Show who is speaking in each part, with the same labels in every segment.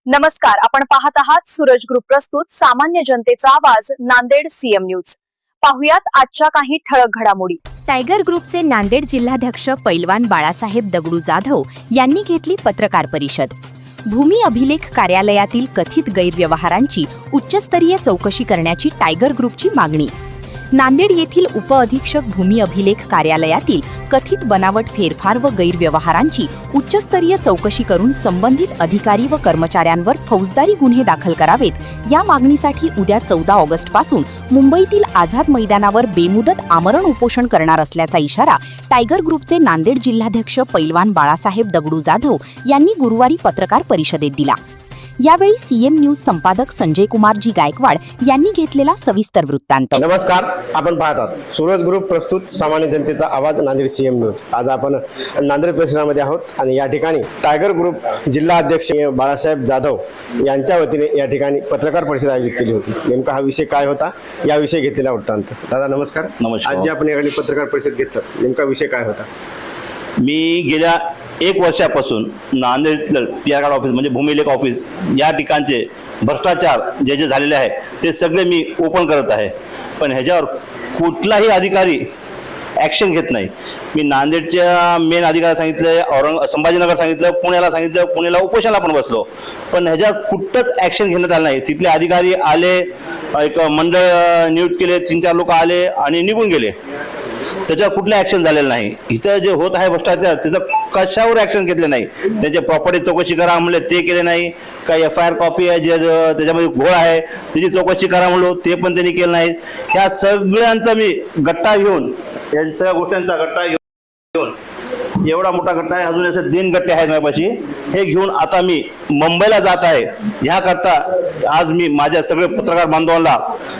Speaker 1: नमस्कार, आपण पाहत आहात सूरज ग्रुप प्रस्तुत सामान्य जनतेचा आवाज नांदेड सीएम न्यूज। पाहुयात आजच्या काही ठळक घडामोडी।
Speaker 2: टायगर ग्रुपचे नांदेड जिल्हाध्यक्ष पैलवान बाळासाहेब दगडू जाधव यांनी घेतली पत्रकार परिषद। भूमी अभिलेख कार्यालयातील कथित गैरव्यवहारांची उच्चस्तरीय चौकशी करण्याची टायगर ग्रुपची मागणी। नांदेड येथील उपअधीक्षक भूमी अभिलेख कार्यालयातील कथित बनावट फेरफार व गैरव्यवहारांची उच्चस्तरीय चौकशी करून संबंधित अधिकारी व कर्मचाऱ्यांवर फौजदारी गुन्हे दाखल करावेत या मागणीसाठी उद्या 14 ऑगस्ट पासून मुंबईतील आझाद मैदानावर बेमुदत आमरण उपोषण करणार असल्याचा इशारा टायगर ग्रुपचे नांदेड जिल्हाध्यक्ष पैलवान बाळासाहेब दगडू जाधव यांनी गुरुवारी पत्रकार परिषदेत दिला। यावेळी सीएम न्यूज संपादक संजय कुमारजी गायकवाड यांनी घेतलेला सविस्तर वृत्तांत।
Speaker 3: नमस्कार, आपण पाहतात सूरज ग्रुप प्रस्तुत सामान्य जनतेचा आवाज नांदेड सीएम न्यूज। आज आपण नांदेड परिसरामध्ये आहोत आणि या ठिकाणी टायगर ग्रुप जिल्हा अध्यक्ष बाळासाहेब जाधव यांच्या वतीने या ठिकाणी पत्रकार परिषद आयोजित केली होती। नेमका हा विषय काय होता याविषयी घेतलेला वृत्तांत। दादा नमस्कार।
Speaker 4: नमस्कार।
Speaker 3: आज जे आपण या ठिकाणी पत्रकार परिषद घेतलं, नेमका विषय काय होता?
Speaker 4: मी गेल्या 1 वर्षापासून नांदेडचं पीआर कार्ड ऑफिस म्हणजे भूमी अभिलेख ऑफिस या ठिकाणचे भ्रष्टाचार जे झालेले आहे ते सगळे मी ओपन करत आहे, पण ह्याच्यावर कुठलाही अधिकारी ॲक्शन घेत नाही। मी नांदेडच्या मेन अधिकाऱ्याला सांगितलं, संभाजीनगर सांगितलं, पुण्याला सांगितलं, पुण्याला उपोषणाला पण बसलो, पण ह्याच्यावर कुठंच ॲक्शन घेण्यात आलं नाही। तिथले अधिकारी आले, एक मंडळ नियुक्त केले, 3-4 लोक आले आणि निघून गेले, त्याच्यावर कुठलं ॲक्शन झालेलं नाही। इथं जे होत आहे भ्रष्टाचार त्याचं कशावर ॲक्शन घेतलं नाही। त्याचे प्रॉपर्टी चौकशी करा म्हणले ते केले नाही, काही FIR कॉपी आहे जे त्याच्यामध्ये घोळ आहे त्याची चौकशी करा म्हणलो ते पण त्यांनी केलं नाही। ह्या सगळ्यांचा मी गट्टा घेऊन, या सगळ्या गोष्टींचा गट्टा घेऊन, एवढा मोठा गट्टा आहे, अजून असे 3 गट्टे आहेत माझ्यापाशी, हे घेऊन आता मी मुंबईला जात आहे। ह्याकरता आज मी माझ्या सगळे पत्रकार बांधवांना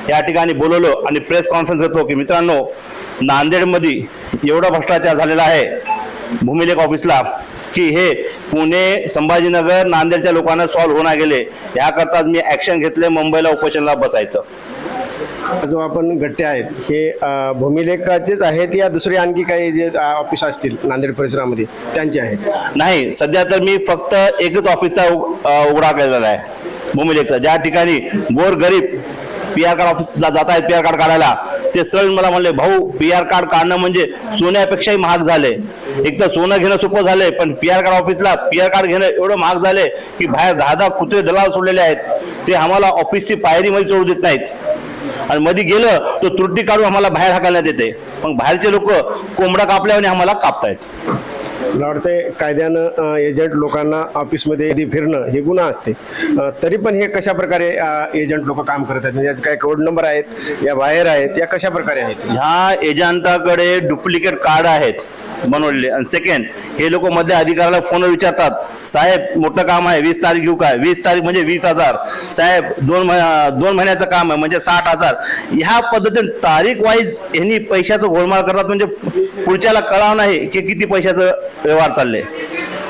Speaker 4: या ठिकाणी बोलवलो आणि प्रेस कॉन्फरन्स घेतो की मित्रांनो, नांदेडमध्ये एवढा भ्रष्टाचार झालेला आहे भूमी अभिलेख ऑफिसला की हे पुणे, संभाजीनगर, नांदेडच्या लोकांना सॉल्व्ह होणार गेले। याकरता मी ॲक्शन घेतले, मुंबईला उपोषणाला बसायचं।
Speaker 3: जो आपण गट्टे आहेत हे भूमी अभिलेखाचेच आहेत या दुसरे आणखी काही जे ऑफिस असतील नांदेड परिसरामध्ये त्यांचे आहेत?
Speaker 4: नाही, सध्या तर मी फक्त एकच ऑफिसचा उघडा केलेला आहे भूमी अभिलेखचा। ज्या ठिकाणी गोरगरीब पीआर कार्ड ऑफिस जात आहेत पीआर कार्ड काढायला, ते सरळ मला म्हणले, भाऊ पीआर कार्ड काढणं म्हणजे सोन्यापेक्षाही महाग झाले। एक तर सोनं घेणं सोपं झालंय, पण पीआर कार्ड ऑफिसला पीआर कार्ड घेणं एवढं महाग झाले की बाहेर 10 कुत्रे दलाल सोडलेले आहेत, ते आम्हाला ऑफिसची पायरीमध्ये चढू देत नाहीत आणि मध्ये गेलं तो त्रुटी काढून आम्हाला बाहेर हाकलण्यात येते। मग बाहेरचे लोक कोंबडा कापल्याने आम्हाला कापतायत।
Speaker 3: मला वाटतं कायद्यानं एजंट लोकांना ऑफिसमध्ये फिरणं हे गुन्हा असते, तरी पण हे कशा प्रकारे एजंट लोक काम करत आहेत? म्हणजे काय कोड नंबर आहेत या बाहेर आहेत या कशा प्रकारे आहेत?
Speaker 4: ह्या एजंटाकडे डुप्लिकेट कार्ड आहेत बनवलेले। आणि सेकंड, हे लोक मधल्या अधिकाऱ्याला फोनवर विचारतात, साहेब मोठं काम आहे 20 तारीख घेऊ काय? 20 तारीख म्हणजे 20,000, साहेब 2 महिन्याचं काम आहे म्हणजे 60,000। ह्या पद्धतीने तारीख वाईज यांनी पैशाचं गोलमाल करतात, म्हणजे पुढच्याला कळाव नाही की किती पैशाचं व्यवहार चालले।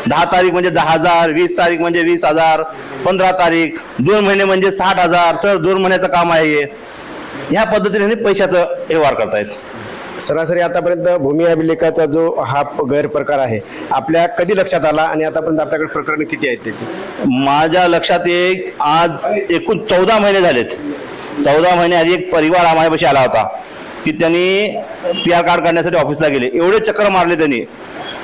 Speaker 4: 10 तारीख म्हणजे 10,000, 20 तारीख म्हणजे 20,000, 15 तारीख, 2 महिने म्हणजे 60,000। सर 2 महिन्याचं काम आहे, ह्या पद्धतीने पैशाचं व्यवहार करतायत।
Speaker 3: सरासरी आतापर्यंत भूमी अभिलेखाचा जो हा गैरप्रकार आहे आपल्या कधी लक्षात आला आणि आतापर्यंत आपल्याकडे प्रकरण किती आहेत त्याची?
Speaker 4: माझ्या लक्षात आज एकूण 14 महिने झालेत। 14 महिने आधी एक परिवार माझ्यापाशी आला होता की त्यांनी पीआर कार्ड काढण्यासाठी ऑफिसला गेले, एवढे चक्कर मारले त्यांनी,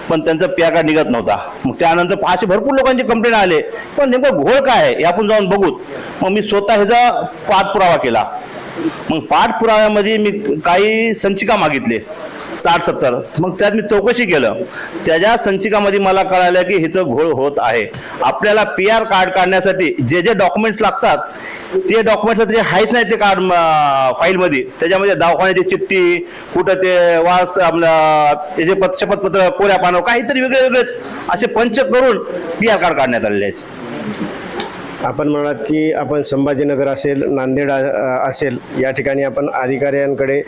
Speaker 4: पण त्यांचं पीआर कार्ड निघत नव्हता। मग त्यानंतर असे भरपूर लोकांचे कंप्लेंट आले, पण नेमकं घोळ काय आहे हे आपण जाऊन बघूत। मग मी स्वतः ह्याचा पाठपुरावा केला। मग पाठपुराव्यामध्ये मी काही संचिका मागितले 60-70, मग त्यात मी चौकशी केलं। त्याच्या संचिकामध्ये मला कळालं की इथं घोळ होत आहे। आपल्याला पीआर कार्ड काढण्यासाठी जे जे डॉक्युमेंट्स लागतात ते डॉक्युमेंट्स जे आहेच नाही ते कार्ड फाईलमध्ये, त्याच्यामध्ये दवाखान्याची चिठ्ठी, कुठं ते वास आपलं जे शपथपत्र कोऱ्या पानावर काहीतरी वेगळेच असे पंच करून पीआर कार्ड काढण्यात आलेले आहेत।
Speaker 3: आपण म्हणालात की आपण संभाजीनगर असेल, नांदेड असेल या ठिकाणी आपण अधिकाऱ्यांकडे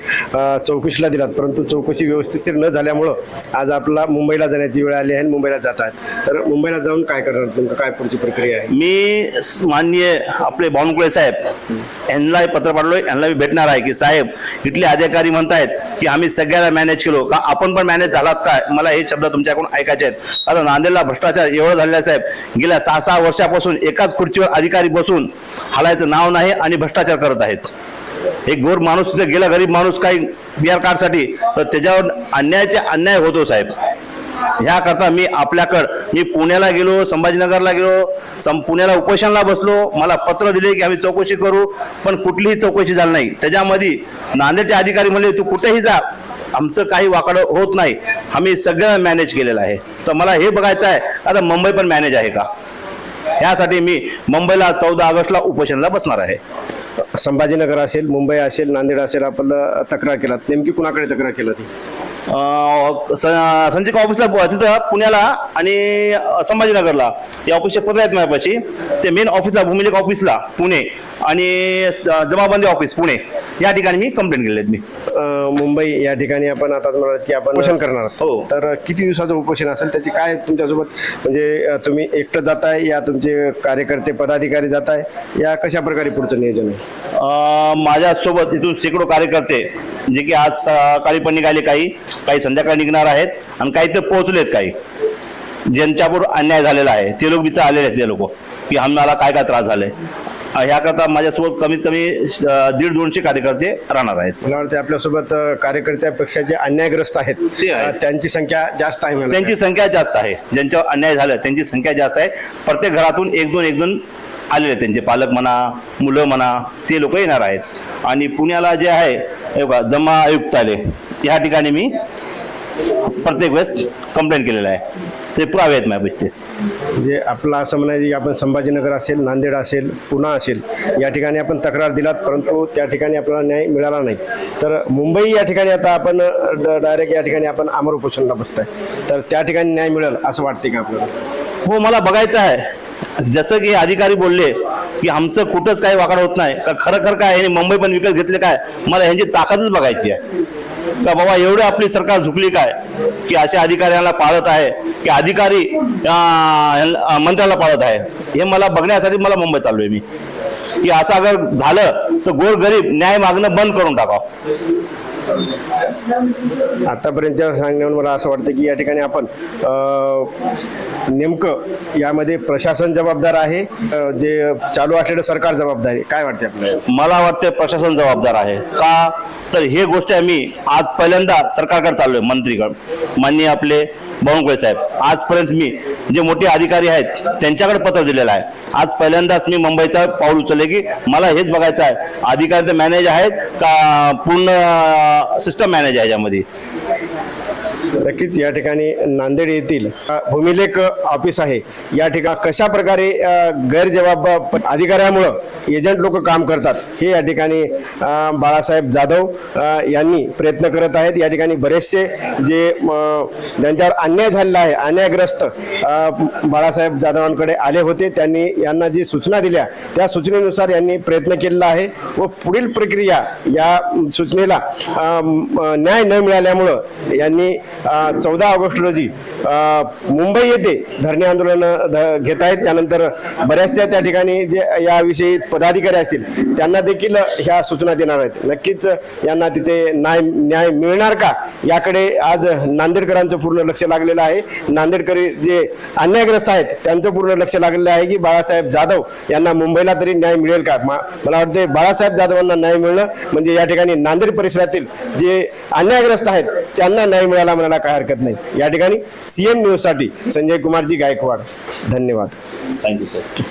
Speaker 3: चौकशीला दिलात, परंतु चौकशी व्यवस्थित न झाल्यामुळं आज आपला मुंबईला जाण्याची वेळ आली आहे आणि मुंबईला जातात। तर मुंबईला जाऊन काय करणार, तुमचं काय पुढची प्रक्रिया आहे?
Speaker 4: मी माननीय आपले बावनकुळे साहेब यांना पत्र पाठवलं, यांना मी भेटणार आहे की साहेब इथले अधिकारी म्हणतायत की आम्ही सगळ्याला मॅनेज केलो का, आपण पण मॅनेज झालात काय? मला हे शब्द तुमच्याकडून ऐकायचे आहेत। आता नांदेडला भ्रष्टाचार एवढं झालेला साहेब, गेल्या 6-6 वर्षापासून एकाच खुर्ची खुर्चीवर अधिकारी बसून हालायचं नाव नाही आणि भ्रष्टाचार करत आहेत. एक गोर माणूस जर गेला, गरीब माणूस काही बिआर कार्डसाठी, तर त्याच्यावर अन्याय होतो साहेब. ह्याकरता मी पुण्याला गेलो, संभाजीनगरला गेलो, पुण्याला उपोषणाला बसलो. मला पत्र दिले की आम्ही चौकशी करू, पण कुठलीही चौकशी झाली नाही. त्याच्यामध्ये नांदेडचे अधिकारी म्हणले तू कुठेही जा, आमचं काही वाकडं होत नाही, आम्ही सगळं मॅनेज केलेलं आहे. तर मला हे बघायचं आहे आता मुंबई पण मॅनेज आहे का. यासाठी मी मुंबईला 14 ऑगस्टला उपोषणाला बसणार आहे.
Speaker 3: संभाजीनगर असेल, मुंबई असेल, नांदेड असेल, आपण तक्रार केलात. नेमकी कुणाकडे तक्रार केला ती?
Speaker 4: संचिक ऑफिसला तिथं पुण्याला आणि संभाजीनगरला या ऑफिसचे पत्र आहेत माझ्यापाशी. ते मेन ऑफिसला, भूमिलेख ऑफिसला पुणे आणि जमाबंदी ऑफिस पुणे, या ठिकाणी मी कंप्लेंट केलेली आहेत. मी
Speaker 3: मुंबई या ठिकाणी आपण आता म्हणाल की आपण उपोषण करणार आहोत.
Speaker 4: हो.
Speaker 3: तर किती दिवसाचं उपोषण असेल, त्याची काय तुमच्यासोबत, म्हणजे तुम्ही एकटं जाताय या तुमचे कार्यकर्ते पदाधिकारी जाताय, या कशा प्रकारे पुढचं नियोजन आहे?
Speaker 4: माझ्यासोबत इथून शेकडो कार्यकर्ते, जे की आज सकाळी पण निघाले, काही संध्याकाळी निघणार आहेत आणि काही तर पोहोचलेत. काही ज्यांच्यावर अन्याय झालेला आहे ते लोक इथं आलेले आहेत. ते लोक की आम्हाला काय काय त्रास झाले, ह्याकरता माझ्यासोबत कमीत कमी 150-200 कार्यकर्ते राहणार आहेत.
Speaker 3: मला वाटतं आपल्यासोबत कार्यकर्त्यापेक्षा जे अन्यायग्रस्त आहेत
Speaker 4: ते आहेत.
Speaker 3: त्यांची संख्या जास्त आहे मला.
Speaker 4: त्यांची संख्या जास्त आहे. ज्यांच्यावर अन्याय झाला त्यांची संख्या जास्त आहे. प्रत्येक घरातून 1-2 आलेले, त्यांचे पालक म्हणा, मुलं म्हणा, ते लोक येणार आहेत. आणि पुण्याला जे आहे हे बघा, जमा आयुक्तालय या ठिकाणी मी प्रत्येक वेळेस कंप्लेंट केलेलं आहे. ते पुरावे आहेत माझ्यापाशी.
Speaker 3: म्हणजे आपलं असं म्हणायचं की आपण संभाजीनगर असेल, नांदेड असेल, पुणे असेल, या ठिकाणी आपण तक्रार दिलात, परंतु त्या ठिकाणी आपल्याला न्याय मिळाला नाही. तर मुंबई या ठिकाणी आता आपण डायरेक्ट या ठिकाणी आपण आमर उपोषणाला बसताय, तर त्या ठिकाणी न्याय मिळेल असं वाटते का आपल्याला?
Speaker 4: हो, मला बघायचं आहे. जसं की अधिकारी बोलले की आमचं कुठंच काही वाकड होत नाही का, खरं काय ह्यांनी मुंबई पण विकत घेतले काय, मला ह्यांची ताकदच बघायची आहे का बाबा. एवढी आपली सरकार झुकली काय की अशा अधिकाऱ्यांना पाळत आहे, की अधिकारी मंत्र्याला पाळत आहे. हे मला बघण्यासाठी मला मुंबई चालू आहे मी, की असं अगर झालं तर गोरगरीब न्याय मागणं बंद करून टाकावं.
Speaker 3: आतापर्यंतच्या सांगण्यावर मला असं वाटतं की या ठिकाणी आपण नेमकं यामध्ये प्रशासन जबाबदार आहे, जे चालू असलेलं सरकार जबाबदार आहे, काय वाटते आपल्याला?
Speaker 4: मला वाटतं प्रशासन जबाबदार आहे का, तर हे गोष्ट मी आज पहिल्यांदा सरकारकडे चाललोय, मंत्रीकडे, माननीय आपले बावनकुळे साहेब. आजपर्यंत मी जे मोठे अधिकारी आहेत त्यांच्याकडे पत्र दिलेलं आहे. आज पहिल्यांदाच मी मुंबईचा पाऊल उचलले की मला हेच बघायचं आहे, अधिकारी तर मॅनेज आहेत का पूर्ण सिस्टम मॅनेज आहे यामध्ये.
Speaker 3: नक्कीच या ठिकाणी नांदेड येथील भूमिलेख ऑफिस आहे, या ठिकाणी कशा प्रकारे गैरजबाब अधिकाऱ्यामुळं एजंट लोक काम करतात हे या ठिकाणी बाळासाहेब जाधव यांनी प्रयत्न करत आहेत. या ठिकाणी बरेचसे जे ज्यांच्यावर अन्याय झालेला आहे, अन्यायग्रस्त बाळासाहेब जाधवांकडे आले होते. त्यांनी यांना जी सूचना दिल्या त्या सूचनेनुसार यांनी प्रयत्न केलेला आहे व पुढील प्रक्रिया या सूचनेला न्याय न मिळाल्यामुळं यांनी 14 ऑगस्ट रोजी मुंबई येथे धरणे आंदोलन घेत आहेत. त्यानंतर बऱ्याचशा त्या ठिकाणी जे याविषयी पदाधिकारी असतील त्यांना देखील ह्या सूचना देणार आहेत. नक्कीच यांना तिथे न्याय मिळणार का याकडे आज नांदेडकरांचं पूर्ण लक्ष लागलेलं आहे. नांदेडकरी जे अन्यायग्रस्त आहेत त्यांचं पूर्ण लक्ष लागलेलं आहे की बाळासाहेब जाधव यांना मुंबईला तरी न्याय मिळेल का. मला वाटते बाळासाहेब जाधवांना न्याय मिळणं म्हणजे या ठिकाणी नांदेड परिसरातील जे अन्यायग्रस्त आहेत त्यांना न्याय मिळाला म्हणायला काय हरकत नाही. या ठिकाणी CM न्यूज साठी संजय कुमारजी गायकवाड. धन्यवाद.
Speaker 4: Thank you sir.